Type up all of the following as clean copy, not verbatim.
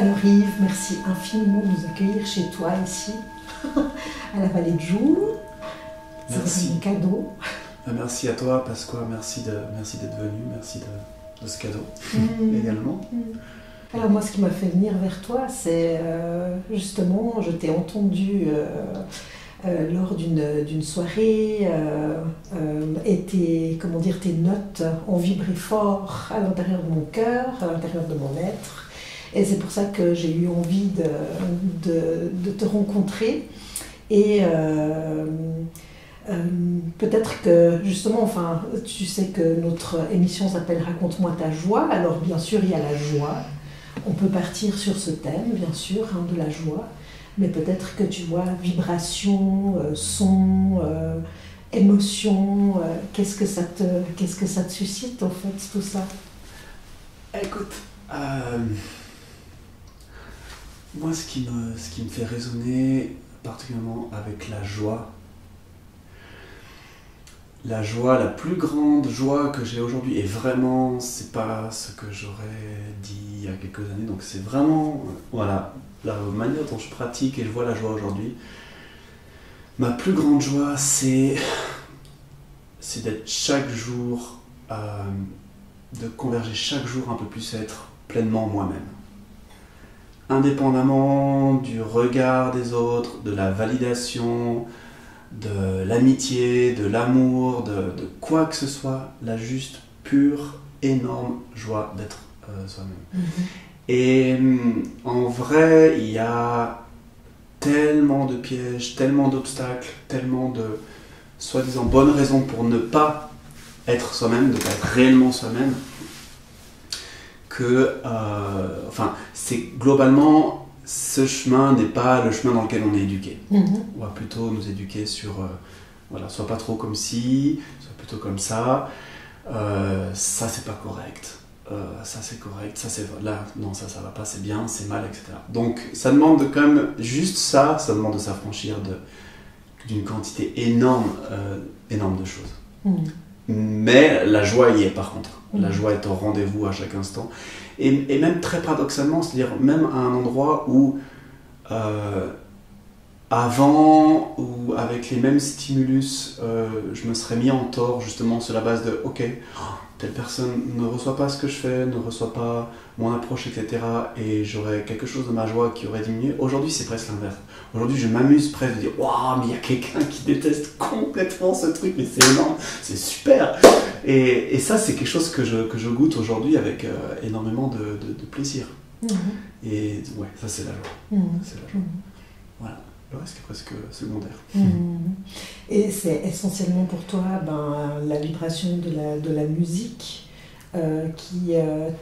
Alors Yves, merci infiniment de nous accueillir chez toi ici, à la Vallée de Joux. C'est un cadeau. Merci à toi Pasqua, merci d'être venu, merci de ce cadeau également. Alors moi ce qui m'a fait venir vers toi, c'est justement, je t'ai entendu lors d'une soirée et tes notes ont vibré fort à l'intérieur de mon cœur, à l'intérieur de mon être. Et c'est pour ça que j'ai eu envie de te rencontrer. Et peut-être que justement, enfin, tu sais que notre émission s'appelle Raconte-moi ta joie. Alors bien sûr, il y a la joie. On peut partir sur ce thème, bien sûr, hein, de la joie. Mais peut-être que tu vois, vibration, son, émotion, qu'est-ce que ça te suscite en fait, tout ça? Écoute, moi ce qui me fait résonner particulièrement avec la joie, la plus grande joie que j'ai aujourd'hui, et vraiment c'est pas ce que j'aurais dit il y a quelques années, donc c'est vraiment voilà, la manière dont je pratique et je vois la joie aujourd'hui. Ma plus grande joie, c'est d'être chaque jour, de converger chaque jour un peu plus à être pleinement moi-même. Indépendamment du regard des autres, de la validation, de l'amitié, de l'amour, de quoi que ce soit, la juste, pure, énorme joie d'être soi-même. Et en vrai, il y a tellement de pièges, tellement d'obstacles, tellement de soi-disant bonnes raisons pour ne pas être soi-même, de ne pas être réellement soi-même, que, enfin, c'est globalement, ce chemin n'est pas le chemin dans lequel on est éduqué. On va plutôt nous éduquer sur, voilà, sois pas trop comme ci, sois plutôt comme ça, ça c'est pas correct. Ça c'est correct, ça c'est là, non ça va pas, c'est bien, c'est mal, etc. Donc ça demande quand même juste ça demande de s'affranchir d'une quantité énorme de choses. Mais la joie y est par contre, la joie est au rendez-vous à chaque instant. Et même très paradoxalement, c'est-à-dire même à un endroit où avant, ou avec les mêmes stimulus, je me serais mis en tort justement sur la base de ok, telle personne ne reçoit pas ce que je fais, ne reçoit pas mon approche, etc. Et j'aurais quelque chose de ma joie qui aurait diminué. Aujourd'hui, c'est presque l'inverse. Aujourd'hui, je m'amuse presque de dire waouh, mais il y a quelqu'un qui déteste complètement ce truc, mais c'est énorme, c'est super. Et ça, c'est quelque chose que je goûte aujourd'hui avec énormément de plaisir. Et ouais, ça, c'est la joie. C'est la joie. Voilà. Le reste est presque secondaire. Et c'est essentiellement pour toi la vibration de la musique qui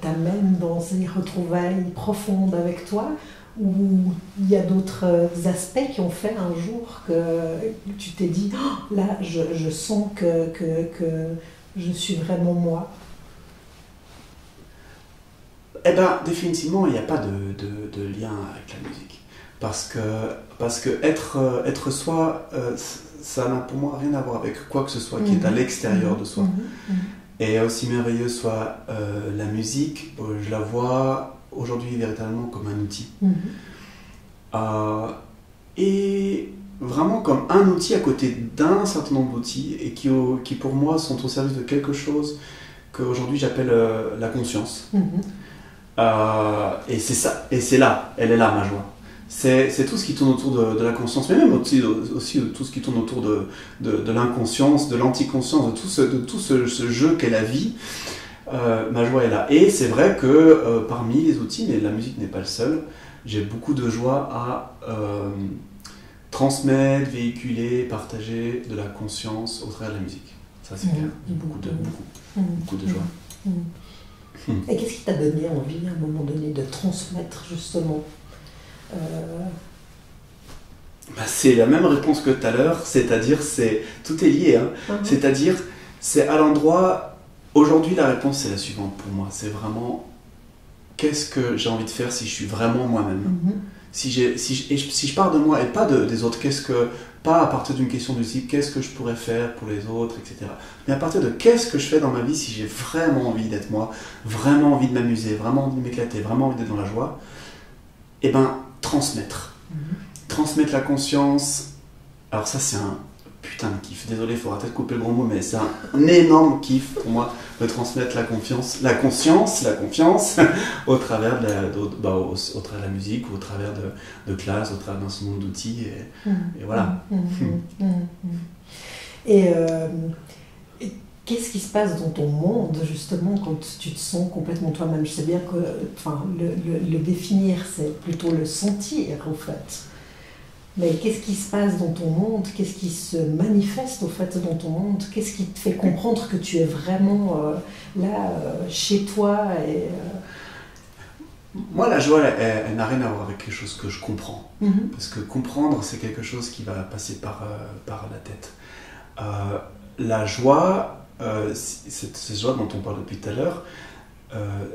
t'amène dans ces retrouvailles profondes avec toi, ou il y a d'autres aspects qui ont fait un jour que tu t'es dit oh, là je sens que je suis vraiment moi? Eh bien, définitivement, il n'y a pas de lien avec la musique. Parce que être soi, ça n'a pour moi rien à voir avec quoi que ce soit qui est à l'extérieur de soi. Et aussi merveilleux soit la musique, je la vois aujourd'hui véritablement comme un outil. Et vraiment comme un outil à côté d'un certain nombre d'outils, et qui pour moi sont au service de quelque chose qu'aujourd'hui j'appelle la conscience. Et c'est ça, et c'est là, elle est là ma joie. C'est tout ce qui tourne autour de la conscience, mais même aussi tout ce qui tourne autour de l'inconscience, de l'anticonscience, de tout ce jeu qu'est la vie. Ma joie est là. Et c'est vrai que parmi les outils, mais la musique n'est pas le seul, j'ai beaucoup de joie à transmettre, véhiculer, partager de la conscience au travers de la musique. Ça c'est clair, j'ai beaucoup de joie. Et qu'est-ce qui t'a donné envie à un moment donné de transmettre justement c'est la même réponse que tout à l'heure, c'est-à-dire tout est lié, hein. C'est-à-dire c'est à l'endroit, aujourd'hui la réponse c'est la suivante pour moi, c'est vraiment qu'est-ce que j'ai envie de faire si je suis vraiment moi-même. Si je pars de moi et pas des autres, pas à partir d'une question du type qu'est-ce que je pourrais faire pour les autres, etc. Mais à partir de qu'est-ce que je fais dans ma vie si j'ai vraiment envie d'être moi, vraiment envie de m'amuser, vraiment envie de m'éclater, vraiment envie d'être dans la joie. Eh ben, transmettre. Transmettre la conscience. Alors ça, c'est un putain de kiff. Désolé, il faudra peut-être couper le gros mot, mais c'est un énorme kiff pour moi de transmettre la confiance, la confiance au travers au travers de la musique, ou au travers de classes, au travers d'un certain nombre d'outils. Et voilà. Et qu'est-ce qui se passe dans ton monde, justement, quand tu te sens complètement toi-même? Je sais bien que le définir, c'est plutôt le sentir, en fait. Mais qu'est-ce qui se passe dans ton monde? Qu'est-ce qui se manifeste, au fait, dans ton monde? Qu'est-ce qui te fait comprendre que tu es vraiment là, chez toi Moi, la joie, elle n'a rien à voir avec quelque chose que je comprends. Parce que comprendre, c'est quelque chose qui va passer par la tête. La joie, cette joie dont on parle depuis tout à l'heure,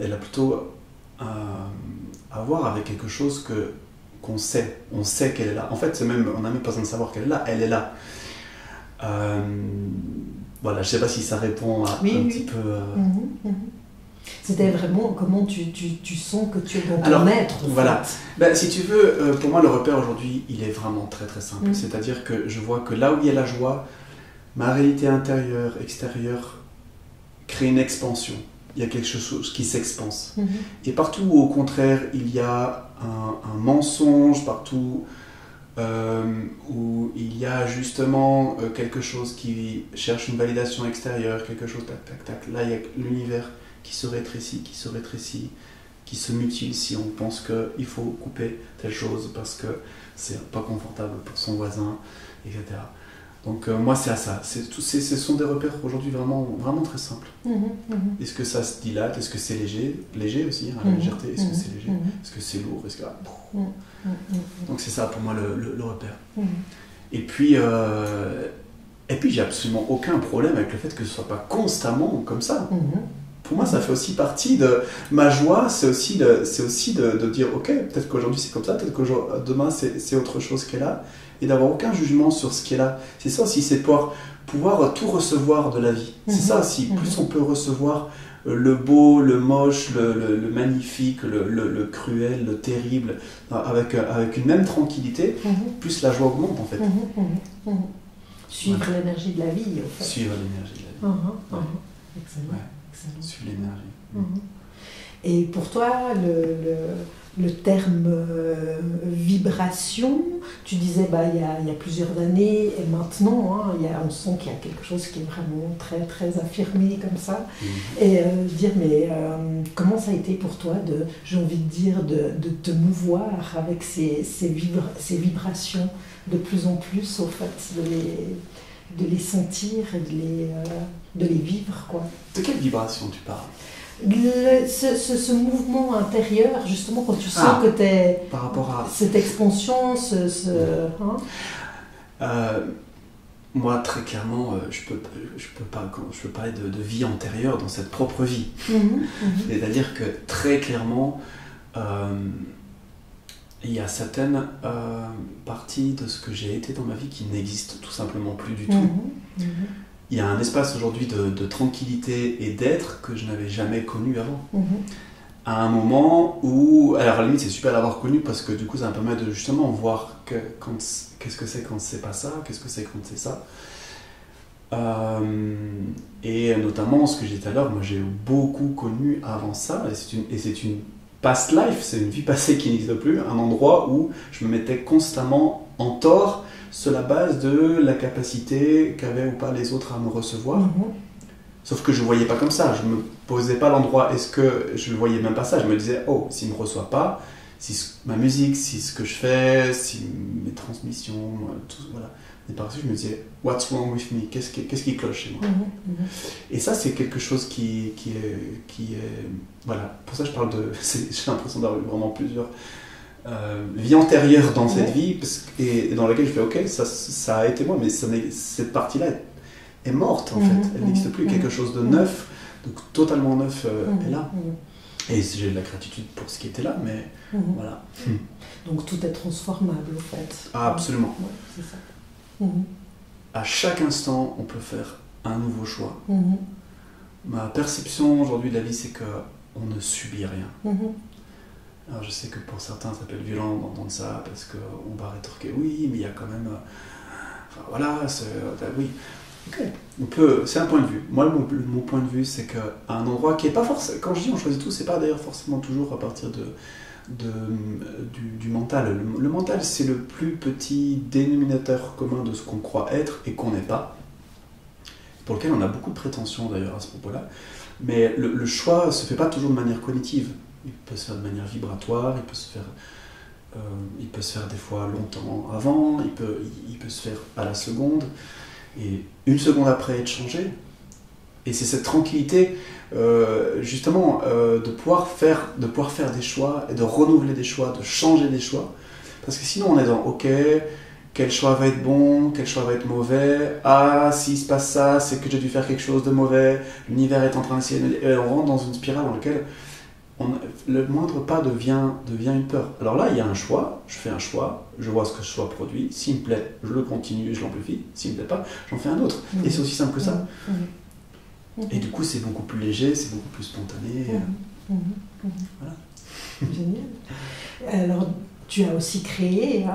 elle a plutôt à voir avec quelque chose qu'on sait. On sait qu'elle est là. En fait, on n'a même pas besoin de savoir qu'elle est là. Elle est là. Voilà, je ne sais pas si ça répond à petit peu... C'était vraiment comment tu sens que tu es dans ton être. Voilà. Ben, si tu veux, pour moi, le repère aujourd'hui, il est vraiment très très simple. C'est-à-dire que je vois que là où il y a la joie, ma réalité intérieure, extérieure, crée une expansion. Il y a quelque chose qui s'expanse. Et partout où, au contraire, il y a un mensonge, partout où il y a justement quelque chose qui cherche une validation extérieure, quelque chose, tac, tac, tac, là, il y a l'univers qui se rétrécit, qui se mutile si on pense qu'il faut couper telle chose parce que c'est pas confortable pour son voisin, etc. Donc moi c'est à ça, ce sont des repères aujourd'hui vraiment, vraiment très simples. Est-ce que ça se dilate? Est-ce que c'est léger aussi, hein, la légèreté? Est-ce que c'est léger? Est-ce que c'est lourd? Est-ce que... Donc c'est ça pour moi le repère. Et puis j'ai absolument aucun problème avec le fait que ce soit pas constamment comme ça. Pour moi, ça fait aussi partie de ma joie, c'est aussi de dire, ok, peut-être qu'aujourd'hui c'est comme ça, peut-être que demain c'est autre chose qui est là, et d'avoir aucun jugement sur ce qui est là. C'est ça aussi, c'est pouvoir tout recevoir de la vie. C'est ça aussi, plus on peut recevoir le beau, le moche, le magnifique, le cruel, le terrible, avec une même tranquillité, plus la joie augmente en fait. Suivre l'énergie de la vie, en fait. Suivre l'énergie de la vie. Excellent. Ouais. Suivre l'énergie. Et pour toi, le terme vibration, tu disais il y a plusieurs années et maintenant, on sent qu'il y a quelque chose qui est vraiment très très affirmé comme ça. Et dire comment ça a été pour toi j'ai envie de dire, de te mouvoir avec ces vibrations de plus en plus, au fait, de les sentir et de les vivre, quoi. De quelle vibration tu parles? Ce mouvement intérieur, justement, quand tu sens que tu es... Par rapport à... Cette expansion, moi, très clairement, je peux parler de vie antérieure dans cette propre vie. C'est-à-dire que, très clairement, il y a certaines parties de ce que j'ai été dans ma vie qui n'existent tout simplement plus du tout. Il y a un espace aujourd'hui de tranquillité et d'être que je n'avais jamais connu avant. À un moment où, alors à la limite c'est super d'avoir connu parce que du coup ça me permet de justement voir qu'est-ce que c'est quand c'est pas ça, qu'est-ce que c'est quand c'est ça. Et notamment ce que j'ai dit tout à l'heure, moi j'ai beaucoup connu avant ça, et c'est une past life, c'est une vie passée qui n'existe plus, un endroit où je me mettais constamment en tort sur la base de la capacité qu'avaient ou pas les autres à me recevoir. Sauf que je ne voyais pas comme ça, je ne me posais pas l'endroit, est-ce que je ne voyais même pas ça, je me disais, oh, s'il ne me reçoit pas, si ma musique, si ce que je fais, si mes transmissions, tout, voilà. Et par dessus je me disais, what's wrong with me, qu'est-ce qui cloche chez moi? Et ça, c'est quelque chose qui est voilà, pour ça je parle j'ai l'impression d'avoir eu vraiment plusieurs vies antérieures dans cette vie, et dans laquelle je fais, ok, ça a été moi, mais cette partie-là est morte en fait, elle n'existe plus, quelque chose de neuf, donc totalement neuf est là. Et j'ai de la gratitude pour ce qui était là, mais voilà. Donc tout est transformable en fait. Ah, absolument. Ouais, c'est ça. À chaque instant, on peut faire un nouveau choix. Ma perception aujourd'hui de la vie, c'est qu'on ne subit rien. Alors je sais que pour certains ça peut être violent d'entendre ça, parce qu'on va rétorquer oui, mais il y a quand même... enfin voilà, oui. Okay. C'est un point de vue. Moi, mon point de vue, c'est qu'à un endroit qui n'est pas forcément... Quand je dis on choisit tout, c'est pas d'ailleurs forcément toujours à partir du mental. Le mental, c'est le plus petit dénominateur commun de ce qu'on croit être et qu'on n'est pas, pour lequel on a beaucoup de prétentions d'ailleurs à ce propos-là. Mais le choix ne se fait pas toujours de manière cognitive. Il peut se faire de manière vibratoire, il peut se faire des fois longtemps avant, il peut se faire à la seconde, et une seconde après être changé. Et c'est cette tranquillité, justement, de pouvoir faire des choix, et de renouveler des choix, de changer des choix. Parce que sinon on est dans « ok, quel choix va être bon, quel choix va être mauvais, ah, s'il se passe ça, c'est que j'ai dû faire quelque chose de mauvais, l'univers est en train d'essayer de... » Et on rentre dans une spirale dans laquelle le moindre pas devient une peur. Alors là, il y a un choix, je fais un choix, je vois ce que ce choix produit, s'il me plaît, je le continue et je l'amplifie, s'il me plaît pas, j'en fais un autre. Et c'est aussi simple que ça. Et du coup, c'est beaucoup plus léger, c'est beaucoup plus spontané. Voilà. Génial. Alors, tu as aussi créé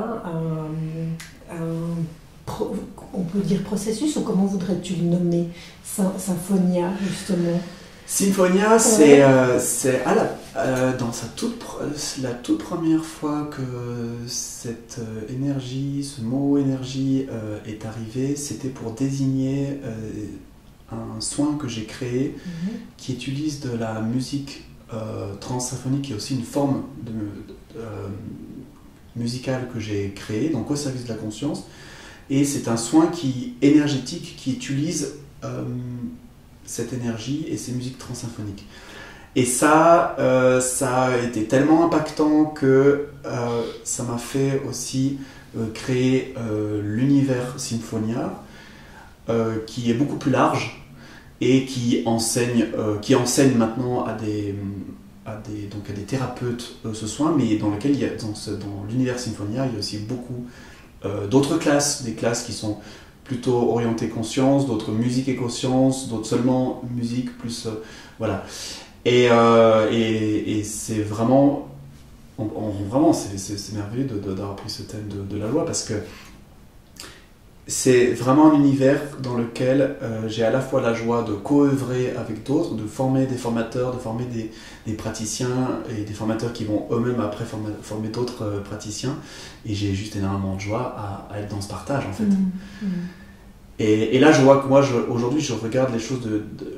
on peut dire processus, ou comment voudrais-tu le nommer, Symphonia, justement. Symphonia, c'est dans la toute première fois que cette énergie, ce mot énergie est arrivé, c'était pour désigner un soin que j'ai créé qui utilise de la musique transsymphonique, qui est aussi une forme musicale que j'ai créée, donc au service de la conscience. Et c'est un soin énergétique qui utilise cette énergie et ces musiques transsymphoniques. Et ça a été tellement impactant que ça m'a fait aussi créer l'univers Symphonia, qui est beaucoup plus large et qui enseigne maintenant à des thérapeutes ce soin, mais dans lequel dans l'univers Symphonia, il y a aussi beaucoup d'autres classes, des classes qui sont plutôt orientées conscience, d'autres musique et conscience, d'autres seulement musique plus voilà. Et c'est vraiment c'est merveilleux d'avoir pris ce thème de la joie, parce que c'est vraiment un univers dans lequel j'ai à la fois la joie de co-œuvrer avec d'autres, de former des formateurs, de former des praticiens et des formateurs qui vont eux-mêmes après former d'autres praticiens. Et j'ai juste énormément de joie à être dans ce partage, en fait. Et là, je vois que moi, aujourd'hui, je regarde les choses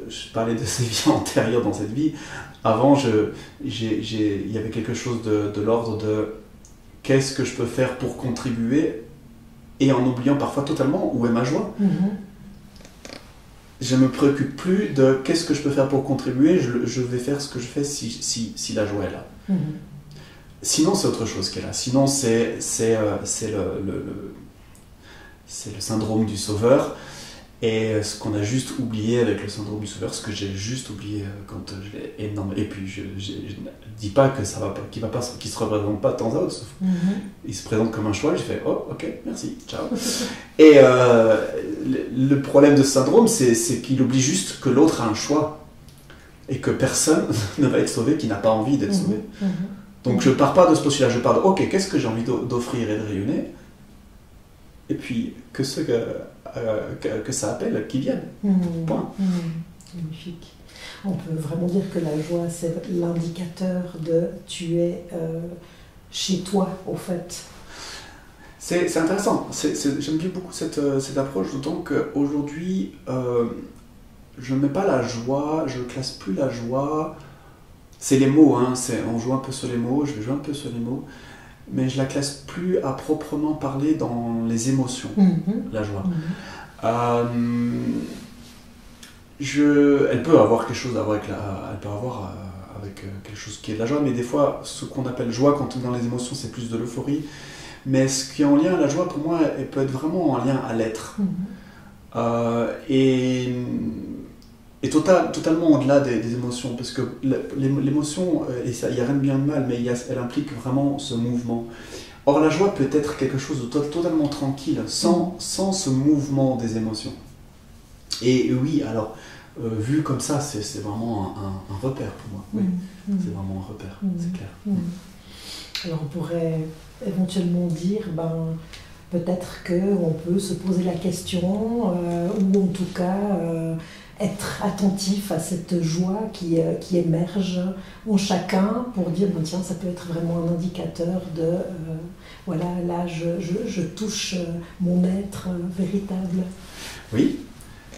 je parlais de ces vies antérieures dans cette vie. Avant, il y avait quelque chose de l'ordre de qu'est-ce que je peux faire pour contribuer, et en oubliant parfois totalement où est ma joie. Je ne me préoccupe plus de qu'est-ce que je peux faire pour contribuer, je vais faire ce que je fais si la joie est là. Sinon, c'est autre chose qui est là. Sinon, c'est le syndrome du sauveur. Et ce qu'on a juste oublié avec le syndrome du sauveur, ce que j'ai juste oublié quand je l'ai énorme. Et puis je ne dis pas que ça va pas, qu'il se représente pas de temps à autre. Il se présente comme un choix. J'ai fait oh ok merci ciao. Et le problème de ce syndrome, c'est qu'il oublie juste que l'autre a un choix et que personne ne va être sauvé qui n'a pas envie d'être sauvé. Donc je pars pas de ce postulat. Je pars de ok, qu'est-ce que j'ai envie d'offrir et de rayonner. Et puis que ceux que ça appelle, qui viennent. Point. Magnifique. On peut vraiment dire que la joie, c'est l'indicateur de tu es chez toi, au fait. C'est intéressant. J'aime bien beaucoup cette approche, d'autant qu'aujourd'hui, je ne mets pas la joie, je ne classe plus la joie. C'est les mots, hein, on joue un peu sur les mots, je vais jouer un peu sur les mots. Mais je la classe plus à proprement parler dans les émotions, la joie. Elle peut avoir quelque chose à voir avec quelque chose qui est de la joie, mais des fois, ce qu'on appelle joie quand on est dans les émotions, c'est plus de l'euphorie. Mais ce qui est en lien à la joie, pour moi, elle peut être vraiment en lien à l'être. Et totalement au-delà des émotions, parce que l'émotion, il n'y a rien de bien de mal, mais elle implique vraiment ce mouvement. Or, la joie peut être quelque chose de totalement tranquille, sans ce mouvement des émotions. Et oui, alors, vu comme ça, c'est vraiment un repère pour moi. Oui. C'est vraiment un repère, c'est clair. Alors on pourrait éventuellement dire, peut-être qu'on peut se poser la question, ou en tout cas être attentif à cette joie qui émerge en chacun pour dire, tiens, ça peut être vraiment un indicateur de, voilà, là je touche mon être véritable. Oui,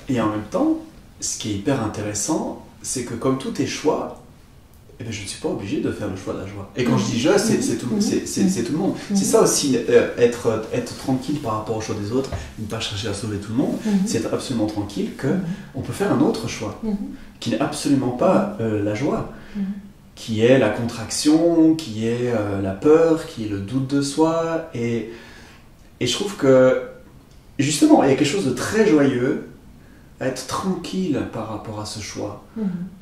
et en même temps, ce qui est hyper intéressant, c'est que comme tout est choix, eh bien, je ne suis pas obligé de faire le choix de la joie. Et quand je dis je, c'est tout, tout le monde. C'est ça aussi, être tranquille par rapport au choix des autres, ne pas chercher à sauver tout le monde, c'est être absolument tranquille qu'on peut faire un autre choix, qui n'est absolument pas la joie, qui est la contraction, qui est la peur, qui est le doute de soi. Et je trouve que, justement, il y a quelque chose de très joyeux à être tranquille par rapport à ce choix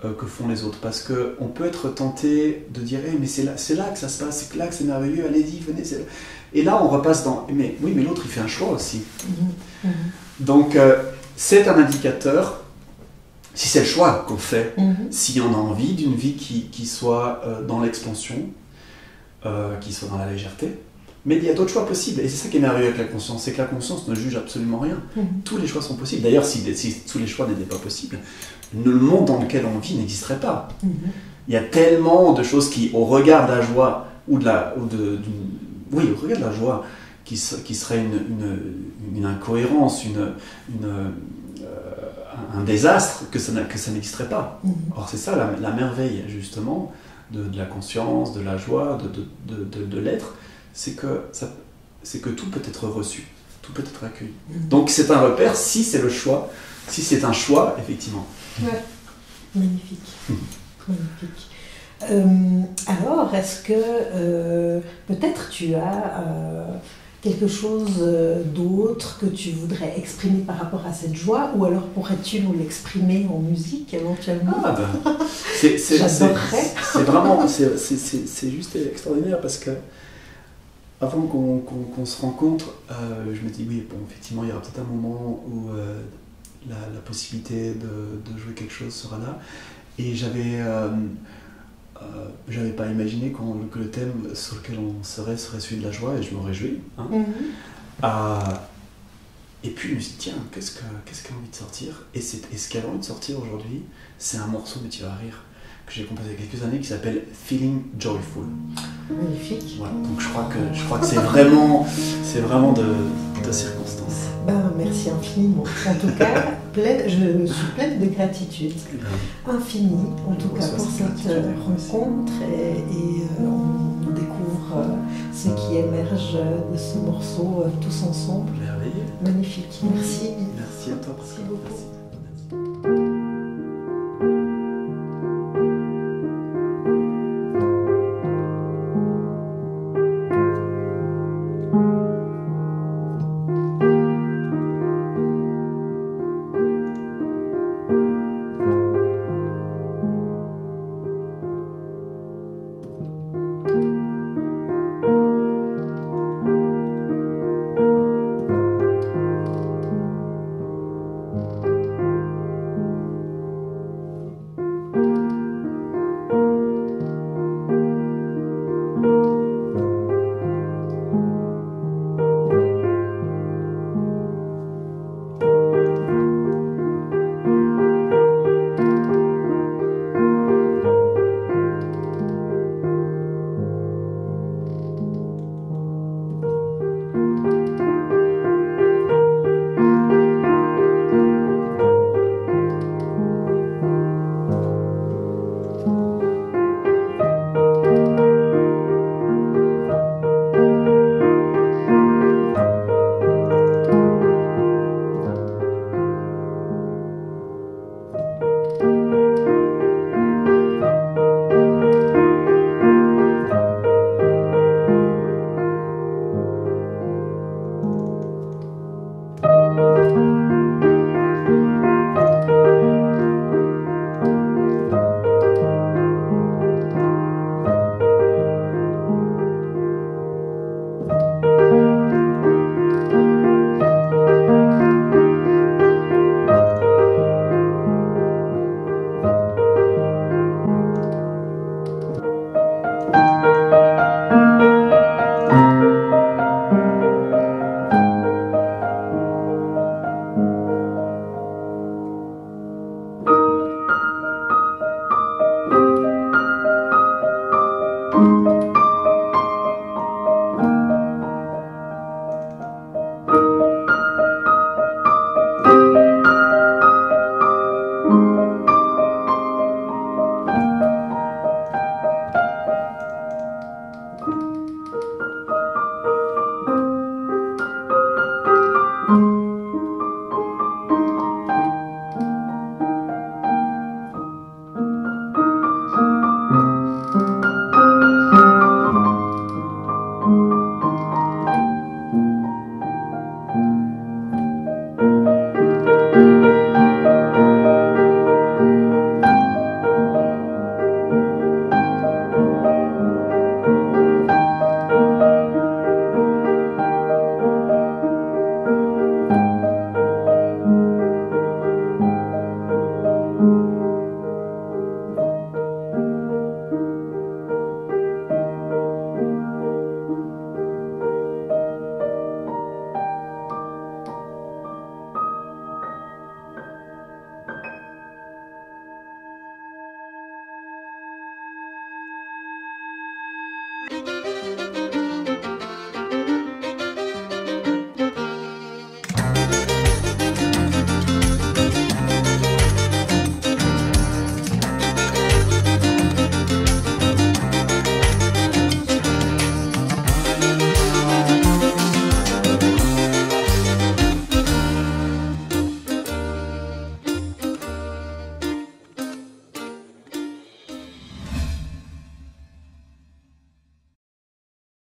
que font les autres, parce qu'on peut être tenté de dire hey, mais c'est là que ça se passe, c'est là que c'est merveilleux, allez-y, venez, c'est là. Et là on repasse dans mais oui, mais l'autre il fait un choix aussi. Donc c'est un indicateur, si c'est le choix qu'on fait, si on a envie d'une vie qui soit dans l'expansion, qui soit dans la légèreté. Mais il y a d'autres choix possibles, et c'est ça qui est merveilleux avec la conscience, c'est que la conscience ne juge absolument rien. Tous les choix sont possibles. D'ailleurs, si tous les choix n'étaient pas possibles, le monde dans lequel on vit n'existerait pas. Il y a tellement de choses qui, au regard de la joie, au regard de la joie, qui serait une incohérence, un désastre, que ça n'existerait pas. Or, c'est ça la merveille, justement, de la conscience, de la joie, de l'être. C'est que tout peut être reçu, tout peut être accueilli. Donc c'est un repère si c'est le choix, si c'est un choix, effectivement. Ouais. Magnifique. Magnifique. Alors, est-ce que peut-être tu as quelque chose d'autre que tu voudrais exprimer par rapport à cette joie, ou alors pourrais-tu nous l'exprimer en musique éventuellement? J'adorerais. C'est vraiment, c'est juste extraordinaire parce que avant qu'on se rencontre, je me dis oui, bon, effectivement, il y aura peut-être un moment où la possibilité de jouer quelque chose sera là. Et j'avais pas imaginé que le thème sur lequel on serait celui de la joie, et je me réjouis. Et puis je me suis dit, tiens, qu'est-ce qu'elle a envie de sortir? Et ce qu'elle a envie de sortir aujourd'hui, c'est un morceau, mais tu vas rire, que j'ai composé il y a quelques années, qui s'appelle Feeling Joyful. Magnifique. Voilà, donc je crois que c'est vraiment de circonstance. Merci infiniment. En tout cas, je suis pleine de gratitude. Infinie, en tout cas, pour cette rencontre. Et on découvre ce qui émerge de ce morceau tous ensemble. Merveilleux. Magnifique. Merci. Merci à toi. Merci beaucoup. Merci.